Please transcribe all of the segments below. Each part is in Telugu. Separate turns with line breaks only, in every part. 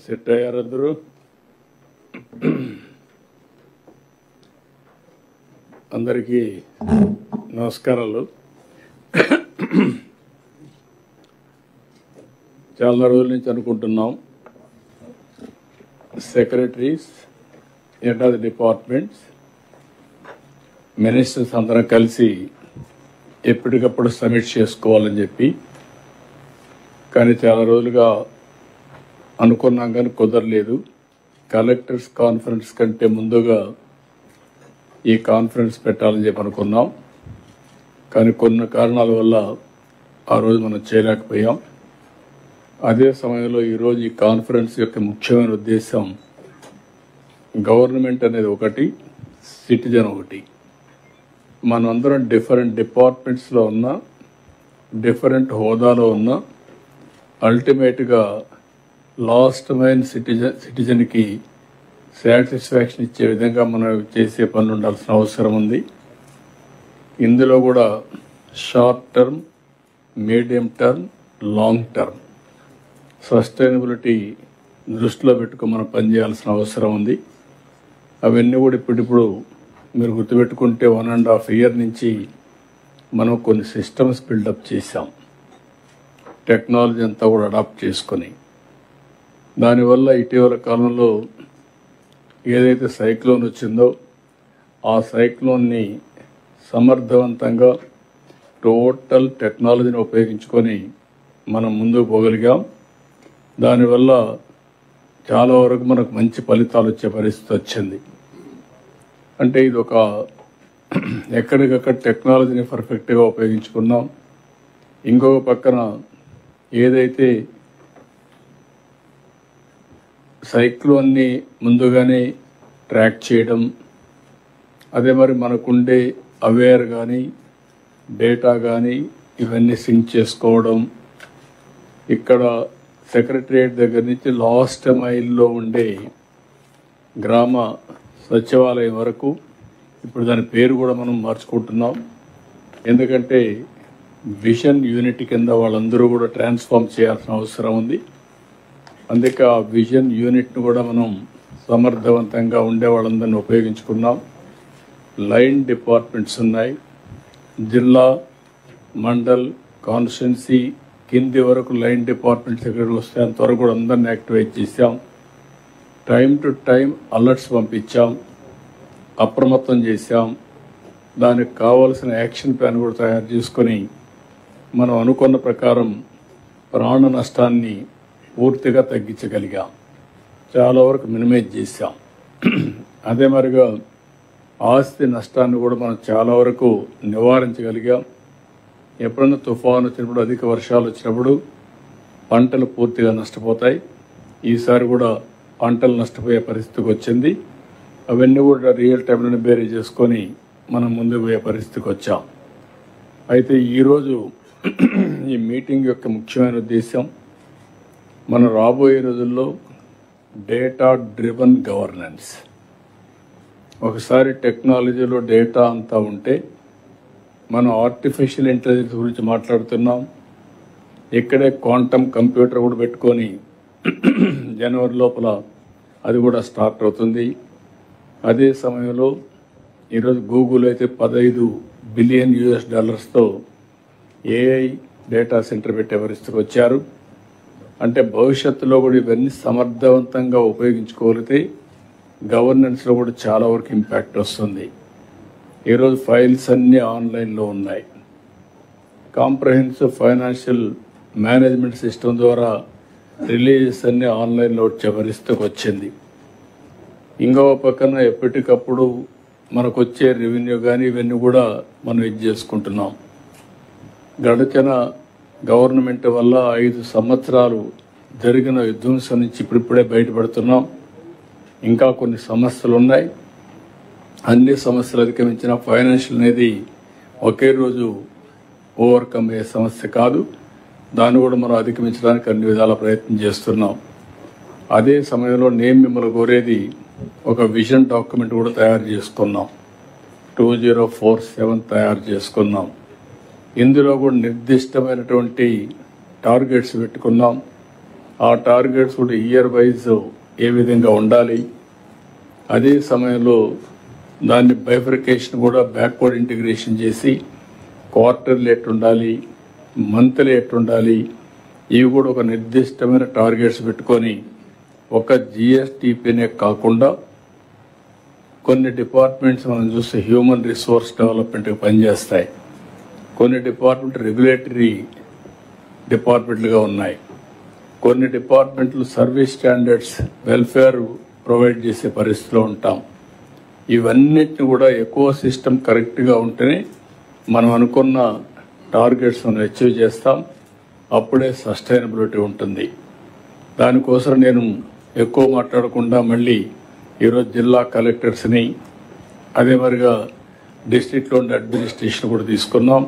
సెట్ అయ్యారు అందరూ. అందరికీ నమస్కారాలు. చాలా రోజుల నుంచి అనుకుంటున్నాం, secretaries, head of the departments, ministers అందరం కలిసి ఎప్పటికప్పుడు సబ్మిట్ చేసుకోవాలని చెప్పి. కానీ చాలా రోజులుగా అనుకున్నాం కానీ కుదరలేదు. కలెక్టర్స్ కాన్ఫరెన్స్ కంటే ముందుగా ఈ కాన్ఫరెన్స్ పెట్టాలని చెప్పి అనుకున్నాం. కానీ కొన్ని కారణాల వల్ల ఆ రోజు మనం చేయలేకపోయాం. అదే సమయంలో ఈరోజు ఈ కాన్ఫరెన్స్ యొక్క ముఖ్యమైన ఉద్దేశం గవర్నమెంట్ అనేది ఒకటి, సిటిజన్ ఒకటి. మనమందరం డిఫరెంట్ డిపార్ట్మెంట్స్లో ఉన్న, డిఫరెంట్ హోదాలో ఉన్న, అల్టిమేట్గా లాస్ట్ మైన్ సిటిజన్కి సాటిస్ఫాక్షన్ ఇచ్చే విధంగా మనం చేసే పనులు ఉండాల్సిన అవసరం ఉంది. ఇందులో కూడా short term, medium term, long term sustainability దృష్టిలో పెట్టుకుని మనం పనిచేయాల్సిన అవసరం ఉంది. అవన్నీ కూడా ఇప్పుడిప్పుడు మీరు గుర్తుపెట్టుకుంటే 1.5 years నుంచి మనం కొన్ని సిస్టమ్స్ బిల్డప్ చేశాం, టెక్నాలజీ అంతా కూడా అడాప్ట్ చేసుకొని. దానివల్ల ఇటీవల కాలంలో ఏదైతే సైక్లోన్ వచ్చిందో ఆ సైక్లోన్ని సమర్థవంతంగా టోటల్ టెక్నాలజీని ఉపయోగించుకొని మనం ముందుకు పోగలిగాం. దానివల్ల చాలా వరకు మనకు మంచి ఫలితాలు వచ్చే పరిస్థితి వచ్చింది. అంటే ఇది ఒక ఎక్కడికక్కడ టెక్నాలజీని పర్ఫెక్ట్గా ఉపయోగించుకున్నాం. ఇంకొక పక్కన ఏదైతే సైక్లోన్ని ముందుగానే ట్రాక్ చేయడం, అదే మరి మనకుండే అవేర్ కానీ డేటా కానీ ఇవన్నీ సింక్ చేసుకోవడం, ఇక్కడ సెక్రటరియట్ దగ్గర నుంచి లాస్ట్ మైల్లో ఉండే గ్రామ సచివాలయం వరకు ఇప్పుడు దాని పేరు కూడా మనం మార్చుకుంటున్నాం. ఎందుకంటే విజన్ యూనిట్ కింద వాళ్ళందరూ కూడా ట్రాన్స్ఫార్మ్ చేయాల్సిన అవసరం ఉంది. అందుకే ఆ విజన్ యూనిట్ను కూడా మనం సమర్థవంతంగా ఉండే వాళ్ళందరినీ ఉపయోగించుకున్నాం. లైన్ డిపార్ట్మెంట్స్ ఉన్నాయి, జిల్లా, మండల్, కాన్స్టిట్యున్సీ కింది వరకు లైన్ డిపార్ట్మెంట్స్ ఎక్కడికి వస్తే అంతవరకు కూడా అందరినీ యాక్టివేట్ చేశాం. టైం టు టైం అలర్ట్స్ పంపించాం, అప్రమత్తం చేశాం. దానికి కావాల్సిన యాక్షన్ ప్లాన్ కూడా తయారు చేసుకొని మనం అనుకున్న ప్రకారం ప్రాణ నష్టాన్ని పూర్తిగా తగ్గించగలిగాం, చాలా వరకు మినిమైజ్ చేశాం. అదే మరిగా ఆస్తి నష్టాన్ని కూడా మనం చాలా వరకు నివారించగలిగాం. ఎప్పుడన్నా తుఫాను వచ్చినప్పుడు, అధిక వర్షాలు వచ్చినప్పుడు పంటలు పూర్తిగా నష్టపోతాయి. ఈసారి కూడా పంటలు నష్టపోయే పరిస్థితికి వచ్చింది. అవన్నీ కూడా రియల్ టైంలోనే బేరీ చేసుకొని మనం ముందుకు పోయే పరిస్థితికి వచ్చాం. అయితే ఈరోజు ఈ మీటింగ్ యొక్క ముఖ్యమైన ఉద్దేశం మనం రాబోయే రోజుల్లో డేటా డ్రివన్ గవర్నెన్స్. ఒకసారి టెక్నాలజీలో డేటా అంతా ఉంటే, మనం ఆర్టిఫిషియల్ ఇంటెలిజెన్స్ గురించి మాట్లాడుతున్నాం. ఇక్కడే క్వాంటమ్ కంప్యూటర్ కూడా పెట్టుకొని జనవరి లోపల అది కూడా స్టార్ట్ అవుతుంది. అదే సమయంలో ఈరోజు గూగుల్ అయితే $15 బిలియన్ ఏఐ డేటా సెంటర్ పెట్టే పరిస్థితికి వచ్చారు. అంటే భవిష్యత్తులో కూడా ఇవన్నీ సమర్థవంతంగా ఉపయోగించుకోగలిగితే గవర్నెన్స్లో కూడా చాలా వరకు ఇంపాక్ట్ వస్తుంది. ఈరోజు ఫైల్స్ అన్నీ ఆన్లైన్లో ఉన్నాయి. కాంప్రహెన్సివ్ ఫైనాన్షియల్ మేనేజ్మెంట్ సిస్టమ్ ద్వారా రిలీజెస్ అన్నీ ఆన్లైన్లో వచ్చే పరిస్థితికి వచ్చింది. ఇంకో పక్కన ఎప్పటికప్పుడు మనకు వచ్చే రెవెన్యూ కానీ ఇవన్నీ కూడా మనం ఇది చేసుకుంటున్నాం. గడిచిన గవర్నమెంట్ వల్ల 5 సంవత్సరాలు జరిగిన విధ్వంసం నుంచి ఇప్పుడిప్పుడే బయటపడుతున్నాం. ఇంకా కొన్ని సమస్యలు ఉన్నాయి. అన్ని సమస్యలు అధిగమించిన ఫైనాన్షియల్ అనేది ఒకే రోజు ఓవర్కమ్ అయ్యే సమస్య కాదు. దాన్ని కూడా మనం అధిగమించడానికి అన్ని విధాల ప్రయత్నం చేస్తున్నాం. అదే సమయంలో నేను మిమ్మల్ని కోరేది, ఒక విజన్ డాక్యుమెంట్ కూడా తయారు చేసుకున్నాం. 2047 తయారు చేసుకున్నాం. ఇందులో కూడా నిర్దిష్టమైనటువంటి టార్గెట్స్ పెట్టుకున్నాం. ఆ టార్గెట్స్ కూడా ఇయర్ వైజ్ ఏ విధంగా ఉండాలి, అదే సమయంలో దాన్ని బైఫర్కేషన్ కూడా బ్యాక్వర్డ్ ఇంటిగ్రేషన్ చేసి క్వార్టర్లీ ఎట్టుండాలి, మంత్లీ ఎట్టుండాలి, ఇవి కూడా ఒక నిర్దిష్టమైన టార్గెట్స్ పెట్టుకొని ఒక జిఎస్టిపినే కాకుండా కొన్ని డిపార్ట్మెంట్స్ మనం చూస్తే హ్యూమన్ రిసోర్స్ డెవలప్మెంట్కి పనిచేస్తాయి, కొన్ని డిపార్ట్మెంట్ రెగ్యులేటరీ డిపార్ట్మెంట్లుగా ఉన్నాయి, కొన్ని డిపార్ట్మెంట్లు సర్వీస్ స్టాండర్డ్స్ వెల్ఫేర్ ప్రొవైడ్ చేసే పరిస్థితిలో ఉంటాం. ఇవన్నిటిని కూడా ఎకో సిస్టమ్ కరెక్ట్గా ఉంటేనే మనం అనుకున్న టార్గెట్స్ మనం అచీవ్ చేస్తాం. అప్పుడే సస్టైనబిలిటీ ఉంటుంది. దానికోసం నేను ఎక్కువ మాట్లాడకుండా మళ్ళీ ఈరోజు జిల్లా కలెక్టర్స్ని అదే మరిగా డిస్ట్రిక్ట్లో ఉండే అడ్మినిస్ట్రేషన్ కూడా తీసుకున్నాం.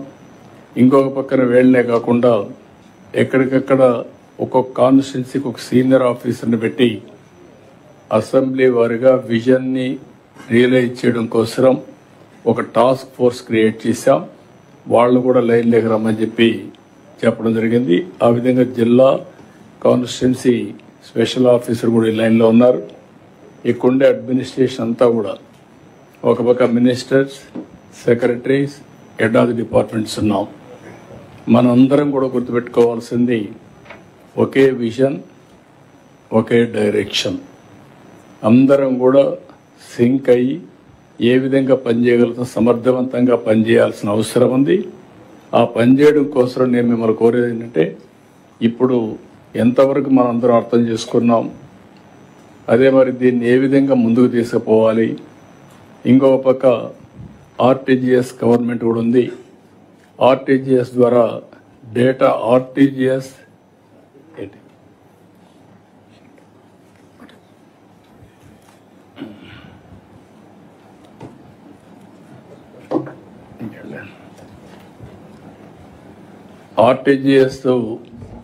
ఇంకొక పక్కన వేళ్లే కాకుండా ఎక్కడికక్కడ ఒక్కొక్క కాన్స్టిట్యున్సీకి ఒక సీనియర్ ఆఫీసర్ని పెట్టి అసెంబ్లీ వారిగా విజన్ని రియలైజ్ చేయడం కోసం ఒక టాస్క్ ఫోర్స్ క్రియేట్ చేశాం. వాళ్ళు కూడా లైన్లోకి రమ్మని చెప్పడం జరిగింది. ఆ విధంగా జిల్లా కాన్స్టిట్యున్సీ స్పెషల్ ఆఫీసర్ కూడా ఈ లైన్లో ఉన్నారు. ఇక్కడుండే అడ్మినిస్ట్రేషన్ అంతా కూడా ఒక పక్క ministers, secretaries, head of the departments ఉన్నాం. మనందరం కూడా గుర్తుపెట్టుకోవాల్సింది ఒకే విజన్, ఒకే డైరెక్షన్. అందరం కూడా సింక్ అయ్యి ఏ విధంగా పనిచేయగలుగుతాం, సమర్థవంతంగా పనిచేయాల్సిన అవసరం ఉంది. ఆ పనిచేయడం కోసం నేను మిమ్మల్ని కోరేది ఏంటంటే, ఇప్పుడు ఎంతవరకు మనం అందరం అర్థం చేసుకున్నాం, అదే మరి దీన్ని ఏ విధంగా ముందుకు తీసుకుపోవాలి. ఇంకొక పక్క ఆర్టీజీఎస్ గవర్నమెంట్ కూడా ఉంది. ఆర్టీజీఎస్ ద్వారా డేటా ఆర్టీజీఎస్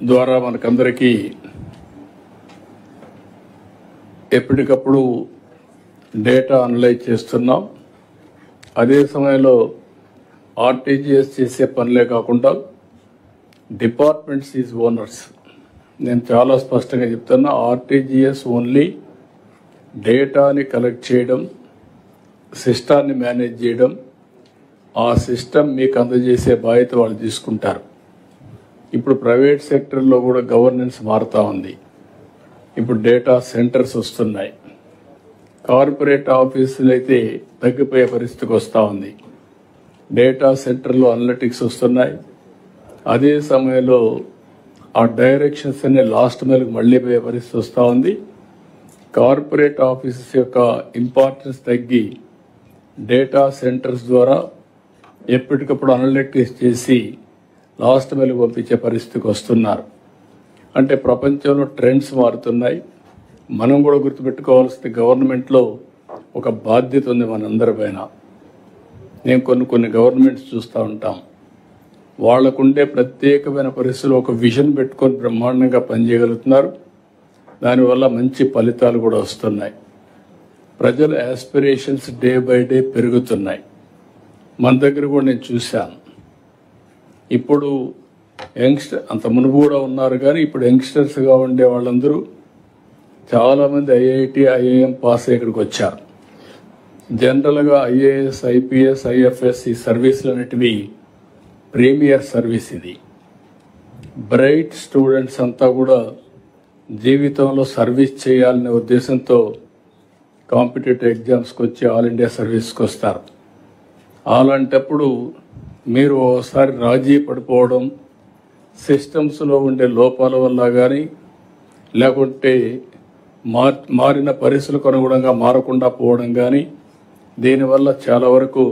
ద్వారా మనకందరికీ ఎప్పటికప్పుడు డేటా అనలైజ్ చేస్తున్నాం. అదే సమయంలో ఆర్టీజీఎస్ చేసే పనులే కాకుండా డిపార్ట్మెంట్స్ ఈజ్ ఓనర్స్. నేను చాలా స్పష్టంగా చెప్తున్నా, ఆర్టీజీఎస్ ఓన్లీ డేటాని కలెక్ట్ చేయడం, సిస్టాన్ని మేనేజ్ చేయడం, ఆ సిస్టమ్ మీకు అందజేసే బాధ్యత వాళ్ళు తీసుకుంటారు. ఇప్పుడు ప్రైవేట్ సెక్టర్లో కూడా గవర్నెన్స్ మారుతూ ఉంది. ఇప్పుడు డేటా సెంటర్స్ వస్తున్నాయి. కార్పొరేట్ ఆఫీసులు అయితే తగ్గిపోయే పరిస్థితికి వస్తూ ఉంది. డేటా సెంటర్లో అనలిటిక్స్ వస్తున్నాయి. అదే సమయంలో ఆ డైరెక్షన్స్ అనే లాస్ట్ మైల్కి మళ్ళీ పోయే పరిస్థితి వస్తూ ఉంది. కార్పొరేట్ ఆఫీసెస్ యొక్క ఇంపార్టెన్స్ తగ్గి డేటా సెంటర్స్ ద్వారా ఎప్పటికప్పుడు అనలిటిక్స్ చేసి లాస్ట్ మైల్కి పంపించే పరిస్థితికి వస్తున్నారు. అంటే ప్రపంచంలో ట్రెండ్స్ మారుతున్నాయి. మనం కూడా గుర్తుపెట్టుకోవాల్సింది, గవర్నమెంట్లో ఒక బాధ్యత ఉంది మనందరి పైన. నేను కొన్ని గవర్నమెంట్స్ చూస్తూ ఉంటాం, వాళ్లకుండే ప్రత్యేకమైన పరిస్థితులు ఒక విజన్ పెట్టుకొని బ్రహ్మాండంగా పనిచేయగలుగుతున్నారు. దానివల్ల మంచి ఫలితాలు కూడా వస్తున్నాయి. ప్రజల యాస్పిరేషన్స్ డే బై డే పెరుగుతున్నాయి. మన దగ్గర కూడా నేను చూశాను. ఇప్పుడు అంత మునుపు కూడా ఉన్నారు, కానీ ఇప్పుడు యంగ్స్టర్స్గా ఉండే వాళ్ళందరూ చాలామంది ఐఐటి, ఐఐఎం పాస్ అయ్యి ఇక్కడికి వచ్చారు. జనరల్గా ఐఏఎస్, ఐపీఎస్, ఐఎఫ్ఎస్ ఈ సర్వీసులు అనేటివి ప్రీమియర్ సర్వీస్. ఇది బ్రైట్ స్టూడెంట్స్ అంతా కూడా జీవితంలో సర్వీస్ చేయాలనే ఉద్దేశంతో కాంపిటేటివ్ ఎగ్జామ్స్కి వచ్చి ఆల్ ఇండియా సర్వీస్కి వస్తారు. అలాంటప్పుడు మీరు ఓసారి రాజీ పడిపోవడం, సిస్టమ్స్లో ఉండే లోపాల వల్ల కానీ, లేకుంటే మారిన పరిస్థితులకు అనుగుణంగా మారకుండా పోవడం కానీ, దీనివల్ల చాలా వరకు